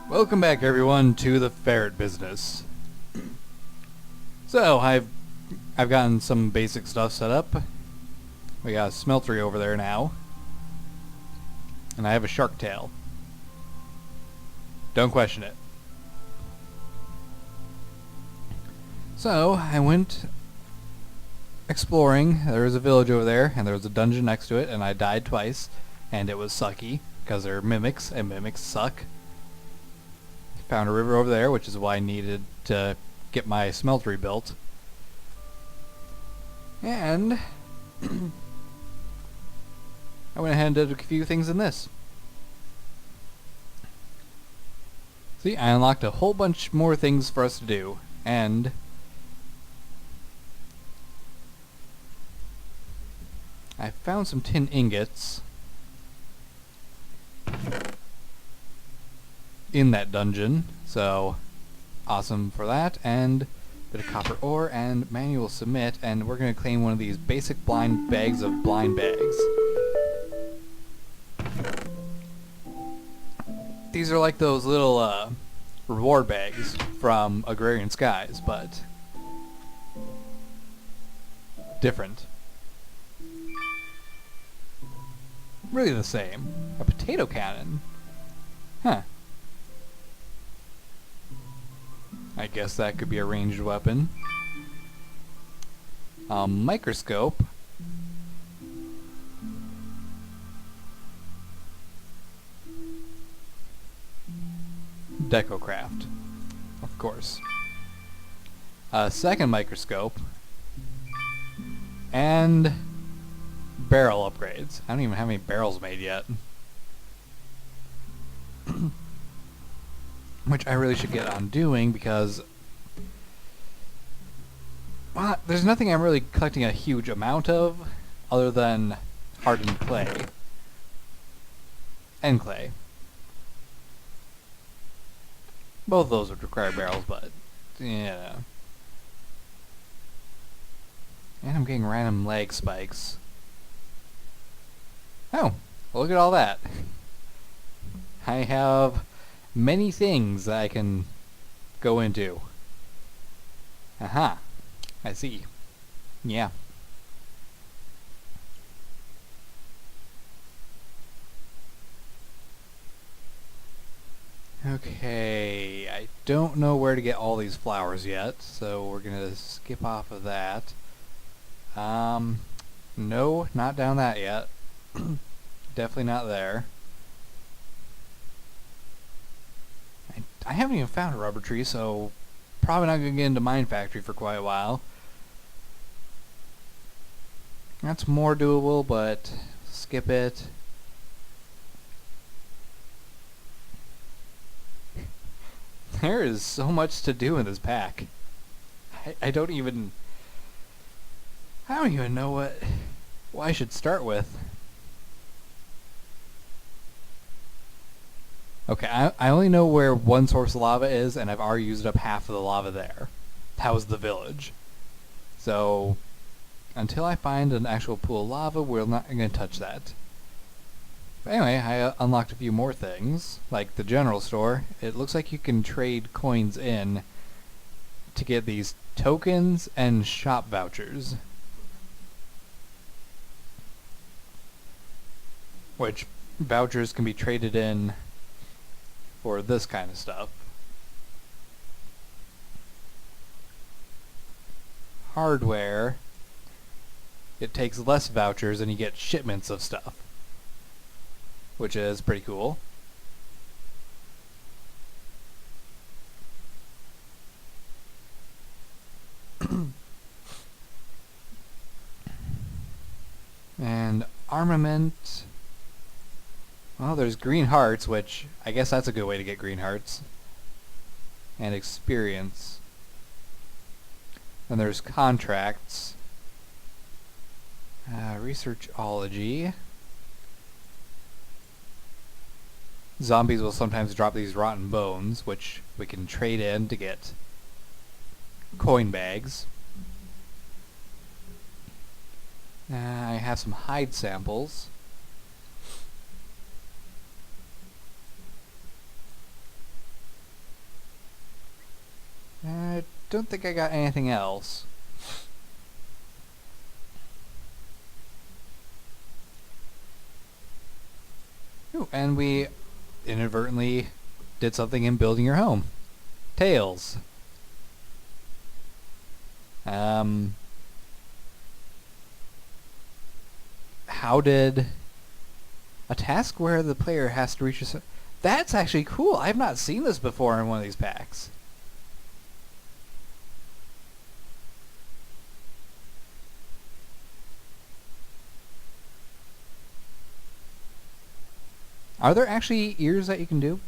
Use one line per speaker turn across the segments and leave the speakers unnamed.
Welcome back, everyone, to the ferret business. So I've gotten some basic stuff set up. We got a smeltery over there now, and I have a shark tail. Don't question it. So I went exploring. There was a village over there, and there was a dungeon next to it, and I died twice, and it was sucky because they're mimics, and mimics suck. Found a river over there, which is why I needed to get my smeltery built. And I went ahead and did a few things in this. See, I unlocked a whole bunch more things for us to do, and I found some tin ingots in that dungeon, so awesome for that, and a bit of copper ore and manual submit, and we're going to claim one of these basic blind bags of blind bags. These are like those little reward bags from Agrarian Skies, but different. Really the same. A potato cannon. Huh. I guess that could be a ranged weapon. Microscope. Decocraft. Of course. A second microscope. And barrel upgrades. I don't even have any barrels made yet. Which I really should get on doing because, well, there's nothing I'm really collecting a huge amount of other than hardened clay and clay. Both of those would require barrels, but yeah. And I'm getting random leg spikes. Oh, well, look at all that. I have many things that I can go into. Aha. I see. Yeah. Okay, I don't know where to get all these flowers yet, so we're gonna skip off of that. No, not down that yet. Definitely not there. I haven't even found a rubber tree, so probably not going to get into Mine Factory for quite a while. That's more doable, but skip it. There is so much to do in this pack. I don't even know what I should start with. Okay, I only know where one source of lava is, and I've already used up half of the lava there. That was the village. So, until I find an actual pool of lava, we're not going to touch that. But anyway, I unlocked a few more things, like the general store. It looks like you can trade coins in to get these tokens and shop vouchers. Which vouchers can be traded in for this kind of stuff. Hardware, it takes less vouchers and you get shipments of stuff, which is pretty cool. And armament. Well, there's green hearts, which I guess that's a good way to get green hearts. And experience. Then there's contracts. Researchology. Zombies will sometimes drop these rotten bones, which we can trade in to get coin bags. I have some hide samples. don't think I got anything else. Ooh, and we inadvertently did something in building your home. Tails. How did a task where the player has to reach a... That's actually cool. I've not seen this before in one of these packs. Are there actually ears that you can do?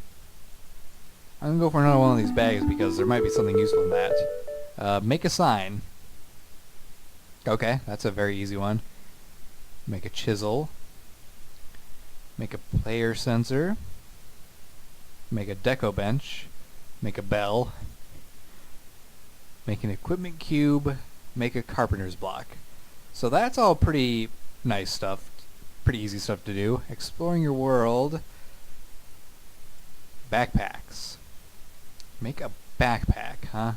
I'm gonna go for another one of these bags because there might be something useful in that. Make a sign. Okay, that's a very easy one. Make a chisel. Make a player sensor. Make a deco bench. Make a bell. Make an equipment cube. Make a carpenter's block. So that's all pretty nice stuff. Pretty easy stuff to do. Exploring your world. Backpacks. Make a backpack, huh?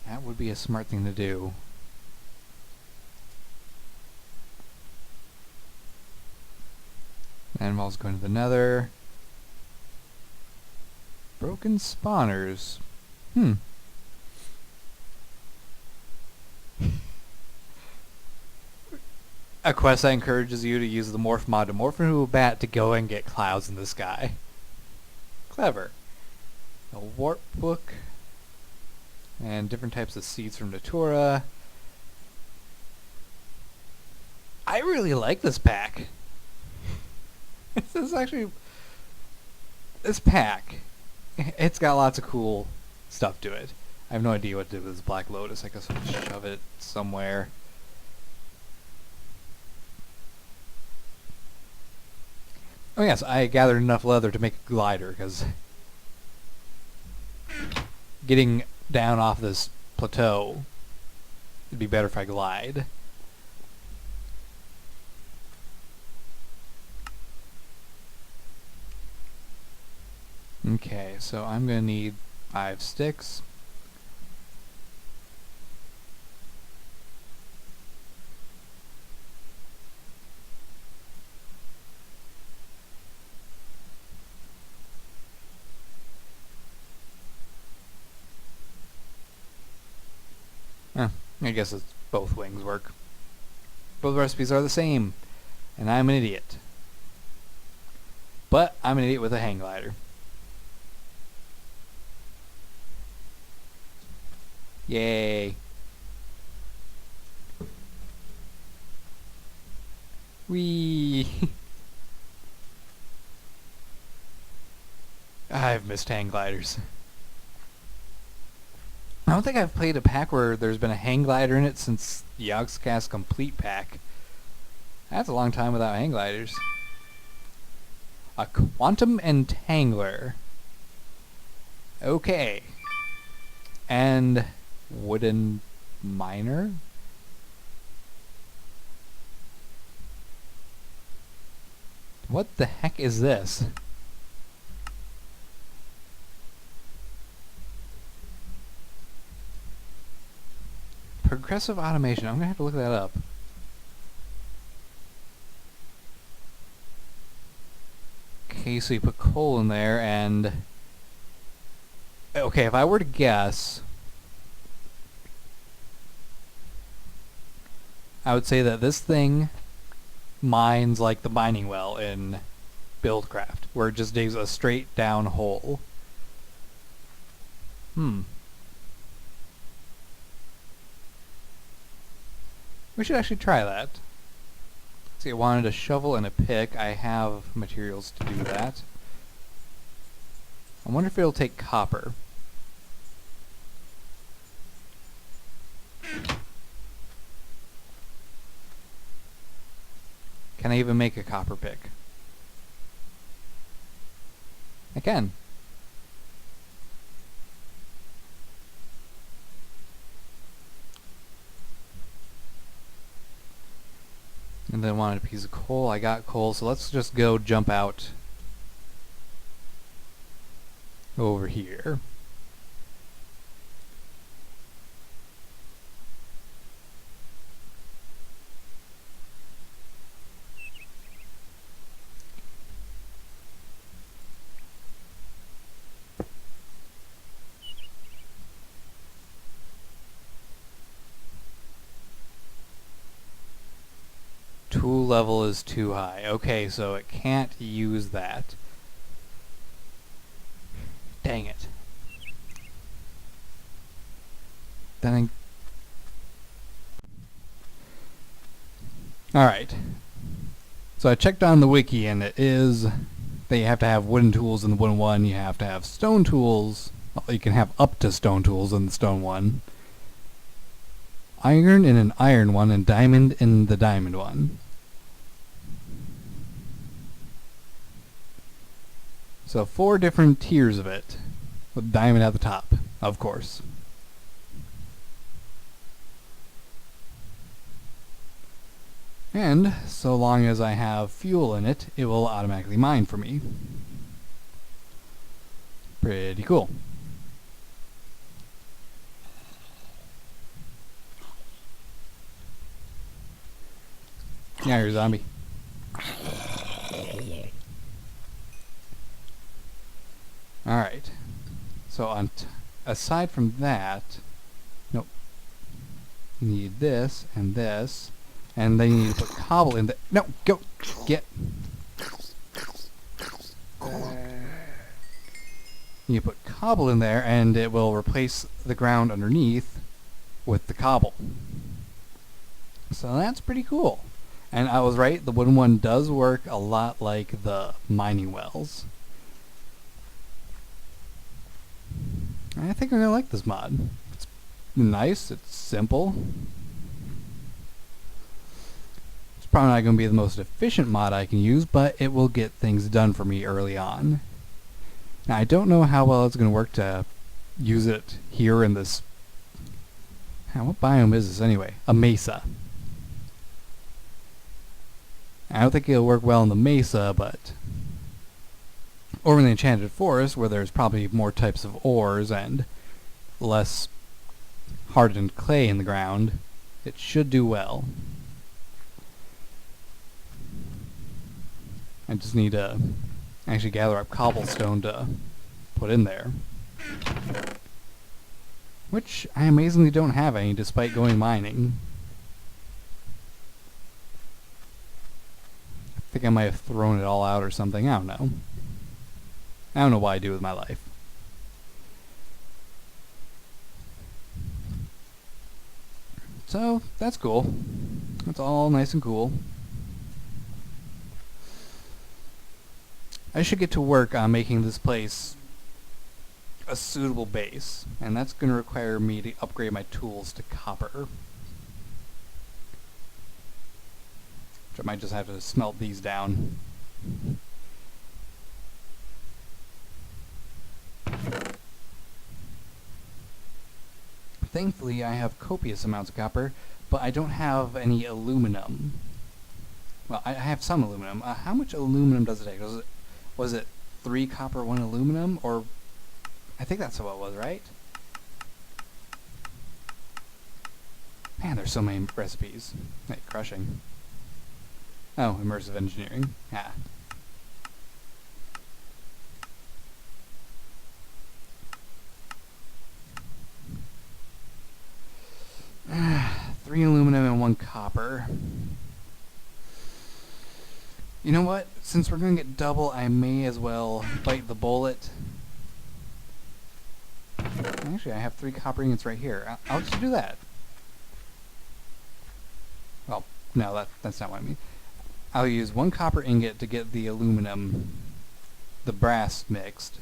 That would be a smart thing to do. That involves going to the nether. Broken spawners. A quest that encourages you to use the morph mod to morph into a bat to go and get clouds in the sky. Clever. A warp book. And different types of seeds from Natura. I really like this pack. This is actually... This pack, it's got lots of cool stuff to it. I have no idea what to do with this Black Lotus. I guess I'll shove it somewhere. Oh yes, I gathered enough leather to make a glider, because getting down off this plateau, it'd be better if I glide. Okay, so I'm going to need 5 sticks. I guess it's both wings work. Both recipes are the same, and I'm an idiot. But I'm an idiot with a hang glider. Yay. Whee! I've missed hang gliders. I don't think I've played a pack where there's been a hang glider in it since the Yogscast Complete pack. That's a long time without hang gliders. A quantum entangler. Okay. And wooden miner? What the heck is this? Progressive automation. I'm gonna have to look that up. Okay, so you put coal in there and... Okay, if I were to guess... I would say that this thing mines like the mining well in Buildcraft, where it just digs a straight down hole. We should actually try that. See, I wanted a shovel and a pick. I have materials to do that. I wonder if it'll take copper. Can I even make a copper pick? I can. And then I wanted a piece of coal. I got coal, so let's just go jump out over here. Pool level is too high. Okay, so it can't use that. Dang it. Then alright. So I checked on the wiki, and it is that you have to have wooden tools in the wooden one, you have to have stone tools. Well, you can have up to stone tools in the stone one. Iron in an iron one, and diamond in the diamond one. So 4 different tiers of it, with diamond at the top, of course. And so long as I have fuel in it, it will automatically mine for me. Pretty cool. Yeah, you're a zombie. Alright. So aside from that, nope. You need this and this, and then you need to put cobble in the— no, go! Get! You put cobble in there, and it will replace the ground underneath with the cobble. So that's pretty cool. And I was right, the wooden one does work a lot like the mining wells. I think I'm gonna like this mod. It's nice, it's simple. It's probably not gonna be the most efficient mod I can use, but it will get things done for me early on. Now I don't know how well it's gonna work to use it here in this— what biome is this anyway? A mesa. I don't think it'll work well in the mesa, but or in the enchanted forest, where there's probably more types of ores and less hardened clay in the ground, it should do well. I just need to actually gather up cobblestone to put in there, which I amazingly don't have any despite going mining. I think I might have thrown it all out or something, I don't know. I don't know what I do with my life. So, that's cool. That's all nice and cool. I should get to work on making this place a suitable base, and that's going to require me to upgrade my tools to copper. Which I might just have to smelt these down. Thankfully, I have copious amounts of copper, but I don't have any aluminum. Well, I have some aluminum. How much aluminum does it take? Was it 3 copper, 1 aluminum? Or I think that's what it was, right? Man, there's so many recipes. Hey, crushing. Oh, immersive engineering. Yeah. Three aluminum and 1 copper. You know what? Since we're going to get double, I may as well bite the bullet. Actually, I have 3 copper ingots right here. I'll just do that. Well, no, that's not what I mean. I'll use 1 copper ingot to get the aluminum, the brass mixed.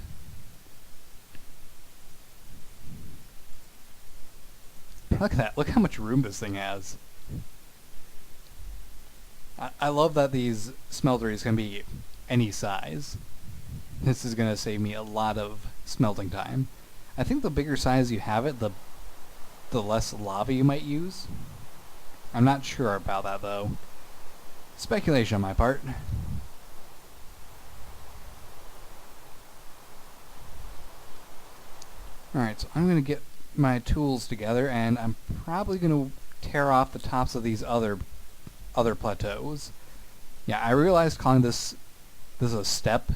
Look at that. Look how much room this thing has. I love that these smelteries can be any size. This is going to save me a lot of smelting time. I think the bigger size you have it, the less lava you might use. I'm not sure about that, though. Speculation on my part. Alright, so I'm going to get my tools together, and I'm probably going to tear off the tops of these other plateaus. Yeah, I realized calling this a step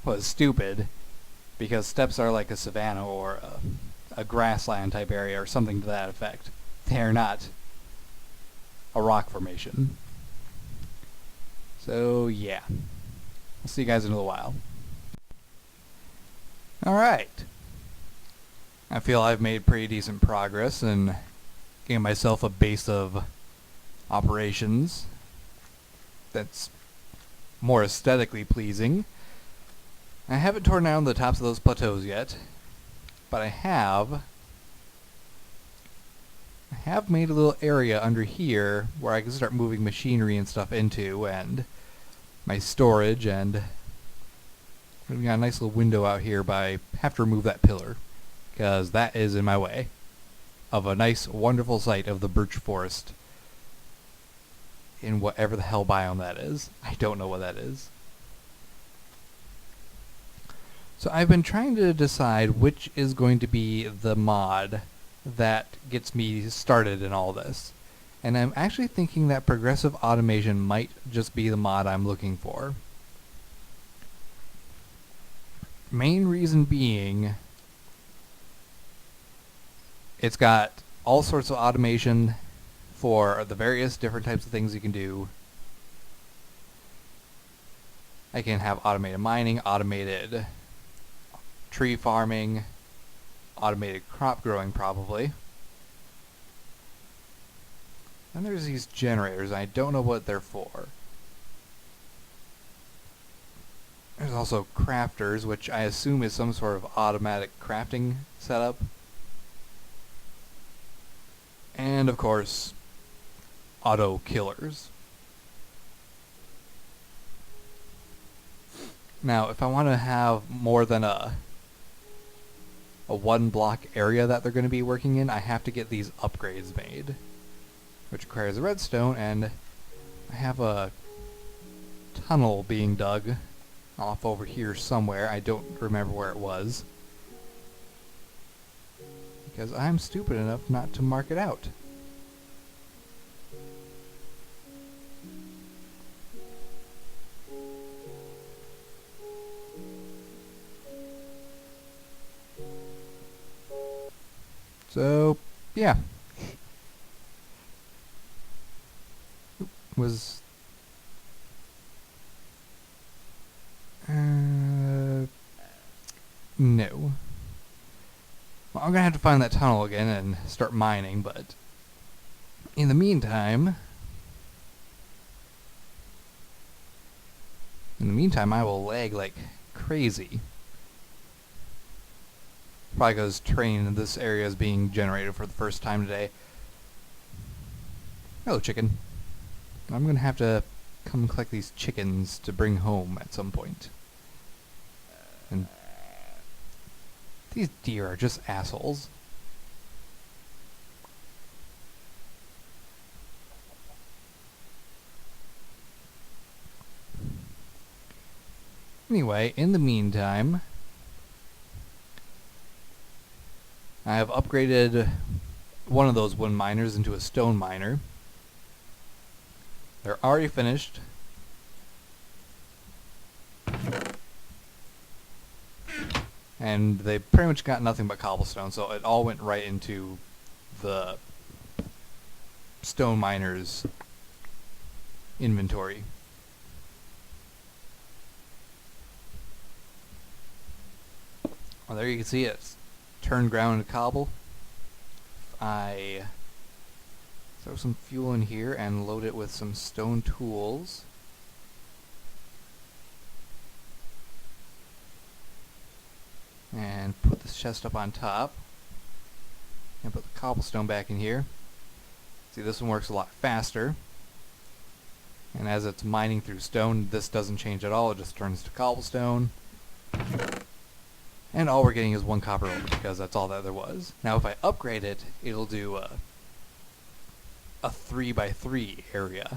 was stupid, because steppes are like a savanna or a grassland type area or something to that effect. They are not a rock formation. So yeah, I'll see you guys in a little while. Alright, I feel I've made pretty decent progress in getting myself a base of operations that's more aesthetically pleasing. I haven't torn down the tops of those plateaus yet, but I have made a little area under here where I can start moving machinery and stuff into, and my storage, and we got a nice little window out here, but I have to remove that pillar because that is in my way of a nice, wonderful sight of the birch forest in whatever the hell biome that is. I don't know what that is. So I've been trying to decide which is going to be the mod that gets me started in all this. And I'm actually thinking that progressive automation might just be the mod I'm looking for. Main reason being, it's got all sorts of automation for the various different types of things you can do. I can have automated mining, automated tree farming, automated crop growing probably. And there's these generators, I don't know what they're for. There's also crafters, which I assume is some sort of automatic crafting setup. And of course, auto killers. Now, if I want to have more than a one block area that they're going to be working in, I have to get these upgrades made, which requires a redstone, and I have a tunnel being dug off over here somewhere. I don't remember where it was, because I'm stupid enough not to mark it out. So, yeah. Was... no. Well, I'm gonna have to find that tunnel again and start mining, but in the meantime... I will lag like crazy. Probably because terrain in this area is being generated for the first time today. Hello, chicken. I'm going to have to come collect these chickens to bring home at some point. And these deer are just assholes. Anyway, in the meantime, I have upgraded one of those wood miners into a stone miner. They're already finished. And they pretty much got nothing but cobblestone, so it all went right into the stone miner's inventory. Well, there you can see it's turned ground into cobble. I throw some fuel in here and load it with some stone tools. And put this chest up on top. And put the cobblestone back in here. See, this one works a lot faster. And as it's mining through stone, this doesn't change at all. It just turns to cobblestone. And all we're getting is one copper ore, because that's all that there was. Now if I upgrade it, it'll do a 3x3 area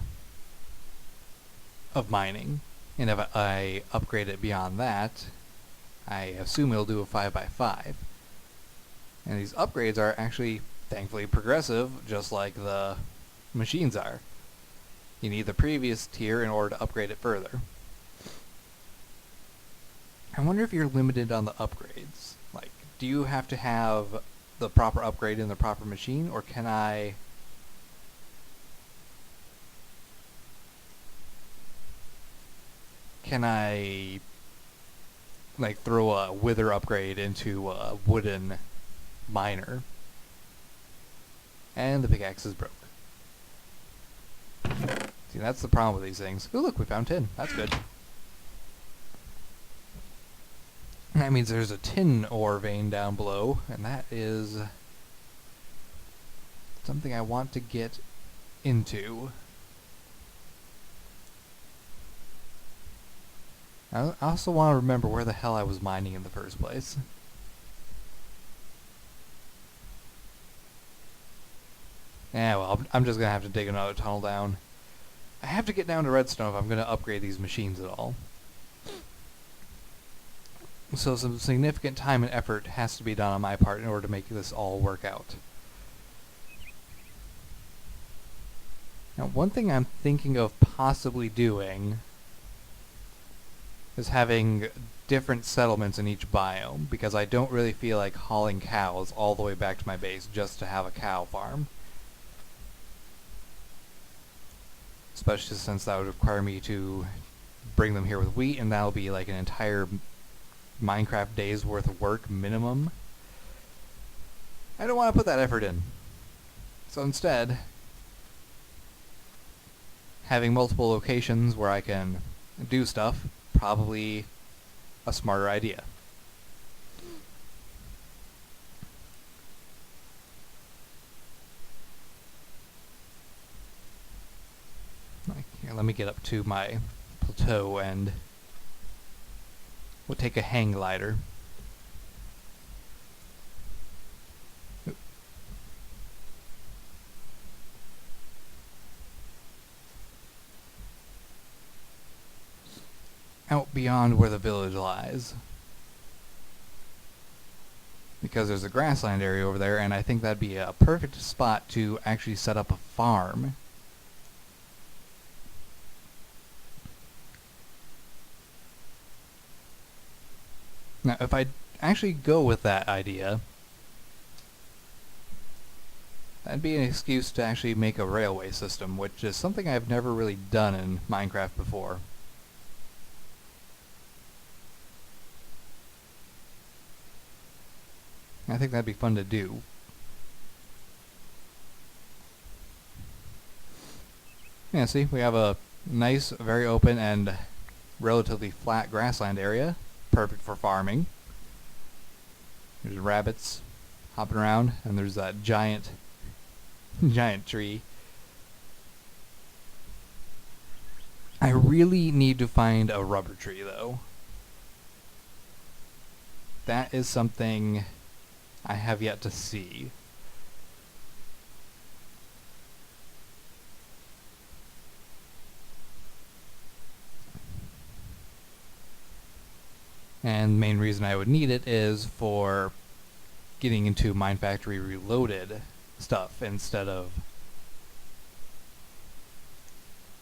of mining. And if I upgrade it beyond that, I assume it'll do a 5x5. And these upgrades are actually, thankfully, progressive, just like the machines are. You need the previous tier in order to upgrade it further. I wonder if you're limited on the upgrades. Like, do you have to have the proper upgrade in the proper machine, or can I... can I like throw a wither upgrade into a wooden miner. And the pickaxe is broke. See, that's the problem with these things. Ooh, look, we found tin. That's good. That means there's a tin ore vein down below, and that is something I want to get into. I also want to remember where the hell I was mining in the first place. Yeah, well, I'm just going to have to dig another tunnel down. I have to get down to redstone if I'm going to upgrade these machines at all. So some significant time and effort has to be done on my part in order to make this all work out. Now, one thing I'm thinking of possibly doing is having different settlements in each biome, because I don't really feel like hauling cows all the way back to my base just to have a cow farm. Especially since that would require me to bring them here with wheat, and that'll be like an entire Minecraft day's worth of work minimum. I don't want to put that effort in. So instead, having multiple locations where I can do stuff, probably a smarter idea. Here, let me get up to my plateau and we'll take a hang glider. Out beyond where the village lies. Because there's a grassland area over there, and I think that'd be a perfect spot to actually set up a farm. Now, if I actually go with that idea, that'd be an excuse to actually make a railway system, which is something I've never really done in Minecraft before. I think that'd be fun to do. Yeah, see, we have a nice, very open and relatively flat grassland area. Perfect for farming. There's rabbits hopping around, and there's that giant tree. I really need to find a rubber tree, though. That is something I have yet to see. And the main reason I would need it is for getting into Mine Factory Reloaded stuff instead of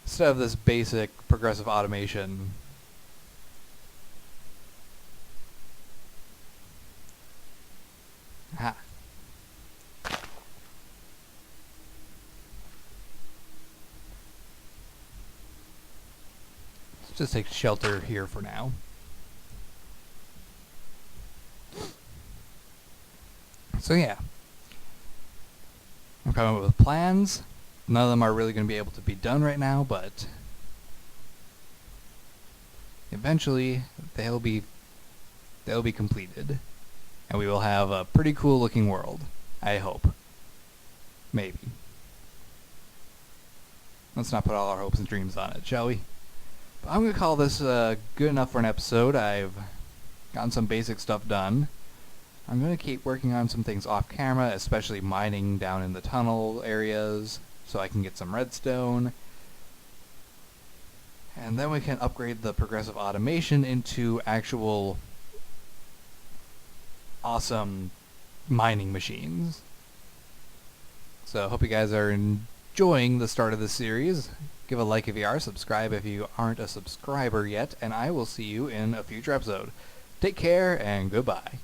this basic progressive automation. Ha. Let's just take shelter here for now. So yeah, I'm coming up with plans. None of them are really going to be able to be done right now, but eventually they'll be completed, and we will have a pretty cool looking world, I hope. Maybe. Let's not put all our hopes and dreams on it, shall we? But I'm going to call this good enough for an episode. I've gotten some basic stuff done. I'm going to keep working on some things off camera, especially mining down in the tunnel areas, so I can get some redstone. And then we can upgrade the progressive automation into actual awesome mining machines. So I hope you guys are enjoying the start of this series. Give a like if you are, subscribe if you aren't a subscriber yet, and I will see you in a future episode. Take care, and goodbye.